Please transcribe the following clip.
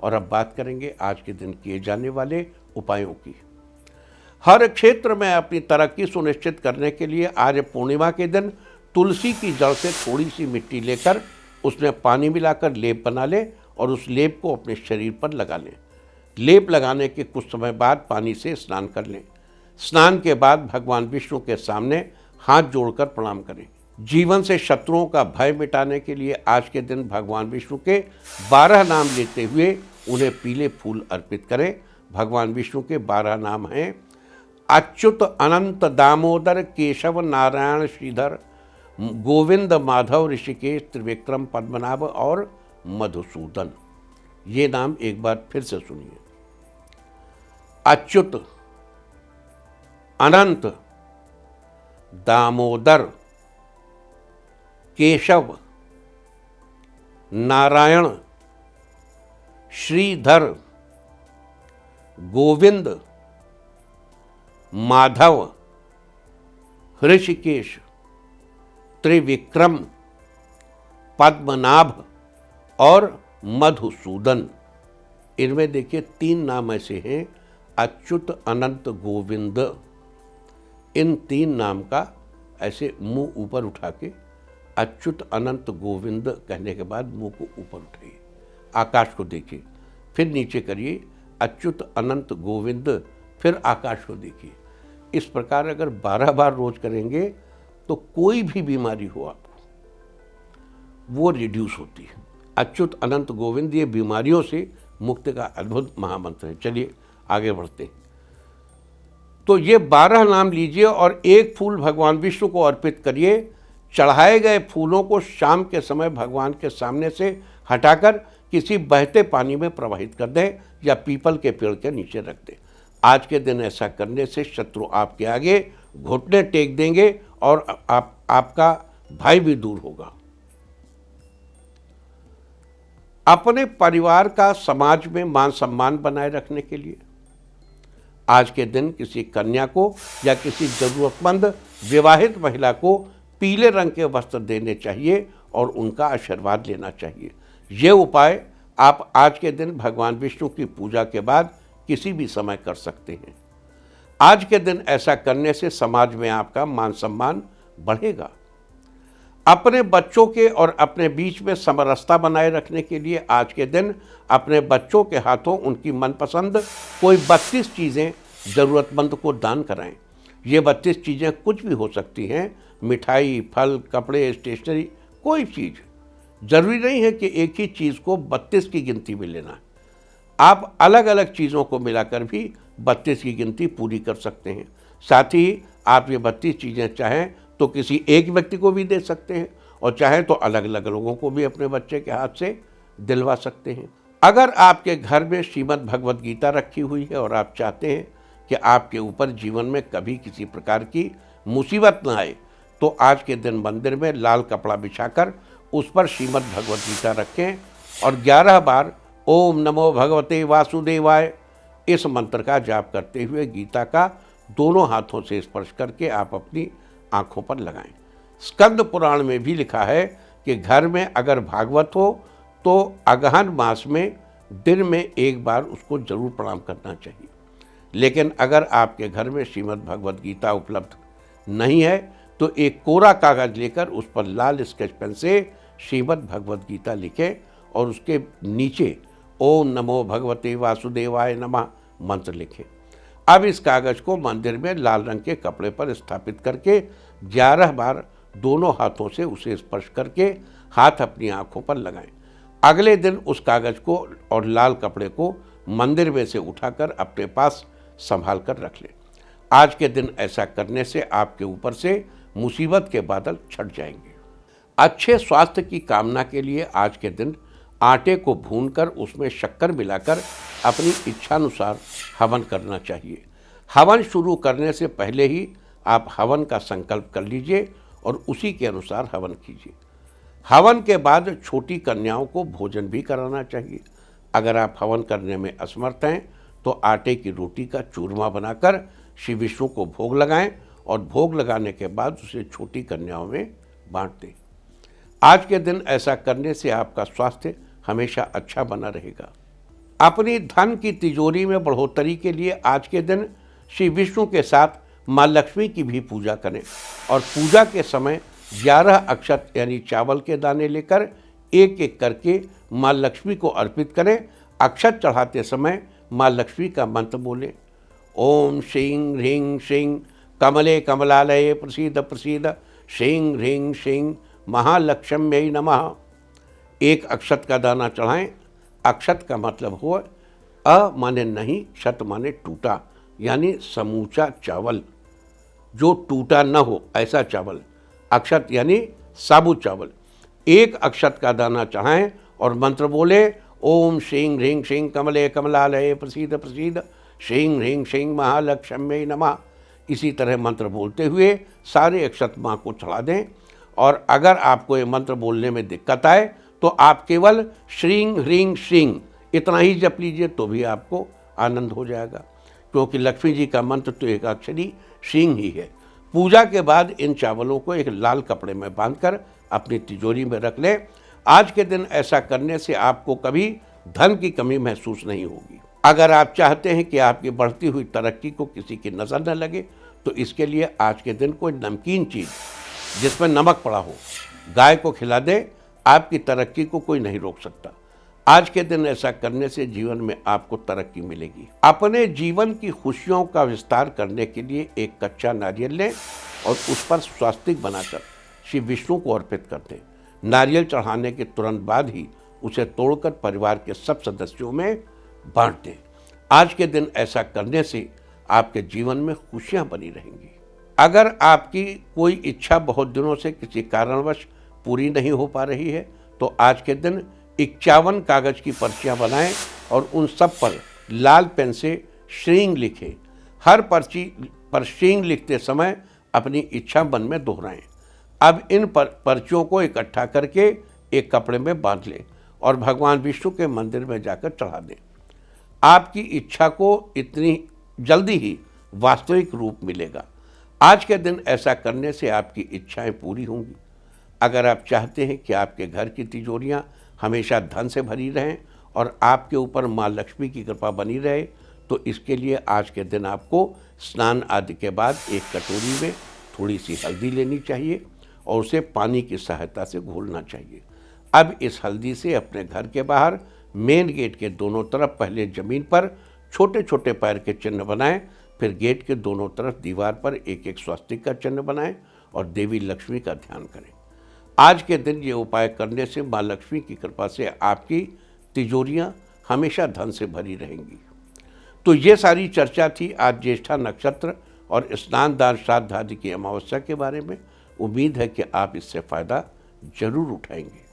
और अब बात करेंगे आज के दिन किए जाने वाले उपायों की। हर क्षेत्र में अपनी तरक्की सुनिश्चित करने के लिए आज पूर्णिमा के दिन तुलसी की जड़ से थोड़ी सी मिट्टी लेकर उसमें पानी मिलाकर लेप बना लें और उस लेप को अपने शरीर पर लगा लें। लेप लगाने के कुछ समय बाद पानी से स्नान कर लें। स्नान के बाद भगवान विष्णु के सामने हाथ जोड़कर प्रणाम करें। जीवन से शत्रुओं का भय मिटाने के लिए आज के दिन भगवान विष्णु के 12 नाम लेते हुए उन्हें पीले फूल अर्पित करें। भगवान विष्णु के 12 नाम हैं अच्युत, अनंत, दामोदर, केशव, नारायण, श्रीधर, गोविंद, माधव, ऋषिकेश, त्रिविक्रम, पद्मनाभ और मधुसूदन। ये नाम एक बार फिर से सुनिए। अच्युत, अनंत, दामोदर, केशव, नारायण, श्रीधर, गोविंद, माधव, ऋषिकेश, त्रिविक्रम, पद्मनाभ और मधुसूदन। इनमें देखिए 3 नाम ऐसे हैं अच्युत, अनंत, गोविंद। इन 3 नाम का ऐसे मुंह ऊपर उठा के अच्युत, अनंत, गोविंद कहने के बाद मुंह को ऊपर उठाइए, आकाश को देखिए, फिर नीचे करिए अच्युत, अनंत, गोविंद, फिर आकाश को देखिए। इस प्रकार अगर 12 बार रोज करेंगे तो कोई भी बीमारी हो आपको वो रिड्यूस होती है। अच्युत, अनंत, गोविंद ये बीमारियों से मुक्ति का अद्भुत महामंत्र है। चलिए आगे बढ़ते हैं। तो ये 12 नाम लीजिए और एक फूल भगवान विष्णु को अर्पित करिए। चढ़ाए गए फूलों को शाम के समय भगवान के सामने से हटाकर किसी बहते पानी में प्रवाहित कर दें या पीपल के पेड़ के नीचे रख दें। आज के दिन ऐसा करने से शत्रु आपके आगे घुटने टेक देंगे और आपका भय भी दूर होगा। अपने परिवार का समाज में मान सम्मान बनाए रखने के लिए आज के दिन किसी कन्या को या किसी जरूरतमंद विवाहित महिला को पीले रंग के वस्त्र देने चाहिए और उनका आशीर्वाद लेना चाहिए। ये उपाय आप आज के दिन भगवान विष्णु की पूजा के बाद किसी भी समय कर सकते हैं। आज के दिन ऐसा करने से समाज में आपका मान सम्मान बढ़ेगा। अपने बच्चों के और अपने बीच में समरसता बनाए रखने के लिए आज के दिन अपने बच्चों के हाथों उनकी मनपसंद कोई 32 चीज़ें ज़रूरतमंद को दान कराएं। ये 32 चीज़ें कुछ भी हो सकती हैं, मिठाई, फल, कपड़े, स्टेशनरी, कोई चीज़। ज़रूरी नहीं है कि एक ही चीज़ को 32 की गिनती में लेना है। आप अलग अलग चीज़ों को मिलाकर भी 32 की गिनती पूरी कर सकते हैं। साथ ही आप ये 32 चीज़ें चाहें तो किसी एक व्यक्ति को भी दे सकते हैं और चाहे तो अलग अलग लोगों को भी अपने बच्चे के हाथ से दिलवा सकते हैं। अगर आपके घर में श्रीमद् भगवद गीता रखी हुई है और आप चाहते हैं कि आपके ऊपर जीवन में कभी किसी प्रकार की मुसीबत न आए तो आज के दिन मंदिर में लाल कपड़ा बिछाकर उस पर श्रीमद् भगवद गीता रखें और 11 बार ओम नमो भगवते वासुदेवाय इस मंत्र का जाप करते हुए गीता का दोनों हाथों से स्पर्श करके आप अपनी आंखों पर लगाएं। स्कंद पुराण में भी लिखा है कि घर में अगर भागवत हो तो अगहन मास में दिन में एक बार उसको जरूर प्रणाम करना चाहिए। लेकिन अगर आपके घर में श्रीमद् भगवद गीता उपलब्ध नहीं है तो एक कोरा कागज लेकर उस पर लाल स्केच पेन से श्रीमद् भगवद गीता लिखें और उसके नीचे ओम नमो भगवते वासुदेवाय नमः मंत्र लिखें। अब इस कागज को मंदिर में लाल रंग के कपड़े पर स्थापित करके 11 बार दोनों हाथों से उसे स्पर्श करके हाथ अपनी आंखों पर लगाएं। अगले दिन उस कागज को और लाल कपड़े को मंदिर में से उठाकर अपने पास संभाल कर रख लें। आज के दिन ऐसा करने से आपके ऊपर से मुसीबत के बादल छट जाएंगे। अच्छे स्वास्थ्य की कामना के लिए आज के दिन आटे को भूनकर उसमें शक्कर मिलाकर अपनी इच्छानुसार हवन करना चाहिए। हवन शुरू करने से पहले ही आप हवन का संकल्प कर लीजिए और उसी के अनुसार हवन कीजिए। हवन के बाद छोटी कन्याओं को भोजन भी कराना चाहिए। अगर आप हवन करने में असमर्थ हैं तो आटे की रोटी का चूरमा बनाकर श्री विष्णु को भोग लगाएं और भोग लगाने के बाद उसे छोटी कन्याओं में बांट दें। आज के दिन ऐसा करने से आपका स्वास्थ्य हमेशा अच्छा बना रहेगा। अपनी धन की तिजोरी में बढ़ोतरी के लिए आज के दिन श्री विष्णु के साथ माँ लक्ष्मी की भी पूजा करें और पूजा के समय 11 अक्षत यानी चावल के दाने लेकर एक एक करके माँ लक्ष्मी को अर्पित करें। अक्षत चढ़ाते समय माँ लक्ष्मी का मंत्र बोलें, ओम श्रीं ह्रीं श्रीं कमले कमलालये प्रसीद प्रसीद श्रीं ह्रीं श्रीं महालक्ष्म्यै नमः। एक अक्षत का दाना चढ़ाएं। अक्षत का मतलब हो अ माने नहीं, क्षत माने टूटा, यानी समूचा चावल जो टूटा न हो ऐसा चावल। अक्षत यानी साबुत चावल। एक अक्षत का दाना चढ़ाएं और मंत्र बोले, ओम श्रीं ह्रीं श्रीं कमले कमलालये प्रसीद प्रसीद श्रीं ह्रीं श्रीं महालक्ष्म्यै नमः। इसी तरह मंत्र बोलते हुए सारे अक्षत माँ को चढ़ा दें। और अगर आपको ये मंत्र बोलने में दिक्कत आए तो आप केवल श्रीं ह्रीं श्रीं इतना ही जप लीजिए तो भी आपको आनंद हो जाएगा, क्योंकि लक्ष्मी जी का मंत्र तो एक अक्षरी श्रीं ही है। पूजा के बाद इन चावलों को एक लाल कपड़े में बांधकर अपनी तिजोरी में रख लें। आज के दिन ऐसा करने से आपको कभी धन की कमी महसूस नहीं होगी। अगर आप चाहते हैं कि आपकी बढ़ती हुई तरक्की को किसी की नज़र न लगे तो इसके लिए आज के दिन कोई नमकीन चीज़ जिसमें नमक पड़ा हो गाय को खिला दे। आपकी तरक्की को कोई नहीं रोक सकता। आज के दिन ऐसा करने से जीवन में आपको तरक्की मिलेगी। अपने जीवन की खुशियों का विस्तार करने के लिए एक कच्चा नारियल लें और उस पर स्वास्तिक बनाकर श्री विष्णु को अर्पित कर दें। नारियल चढ़ाने के तुरंत बाद ही उसे तोड़कर परिवार के सब सदस्यों में बांट दें। आज के दिन ऐसा करने से आपके जीवन में खुशियां बनी रहेंगी। अगर आपकी कोई इच्छा बहुत दिनों से किसी कारणवश पूरी नहीं हो पा रही है तो आज के दिन 51 कागज की पर्चियां बनाएं और उन सब पर लाल पेन से श्रीं लिखें। हर पर्ची पर श्रीं लिखते समय अपनी इच्छा मन में दोहराएं। अब इन पर्चियों को इकट्ठा करके एक कपड़े में बांध लें और भगवान विष्णु के मंदिर में जाकर चढ़ा दें। आपकी इच्छा को इतनी जल्दी ही वास्तविक रूप मिलेगा। आज के दिन ऐसा करने से आपकी इच्छाएं पूरी होंगी। अगर आप चाहते हैं कि आपके घर की तिजोरियां हमेशा धन से भरी रहें और आपके ऊपर माँ लक्ष्मी की कृपा बनी रहे तो इसके लिए आज के दिन आपको स्नान आदि के बाद एक कटोरी में थोड़ी सी हल्दी लेनी चाहिए और उसे पानी की सहायता से घोलना चाहिए। अब इस हल्दी से अपने घर के बाहर मेन गेट के दोनों तरफ पहले ज़मीन पर छोटे छोटे पैर के चिन्ह बनाएं, फिर गेट के दोनों तरफ दीवार पर एक एक स्वास्तिक का चिन्ह बनाएं और देवी लक्ष्मी का ध्यान करें। आज के दिन ये उपाय करने से माँ लक्ष्मी की कृपा से आपकी तिजोरियां हमेशा धन से भरी रहेंगी। तो ये सारी चर्चा थी आज ज्येष्ठा नक्षत्र और स्नान दान श्राद्ध आदि की अमावस्या के बारे में। उम्मीद है कि आप इससे फ़ायदा जरूर उठाएंगे।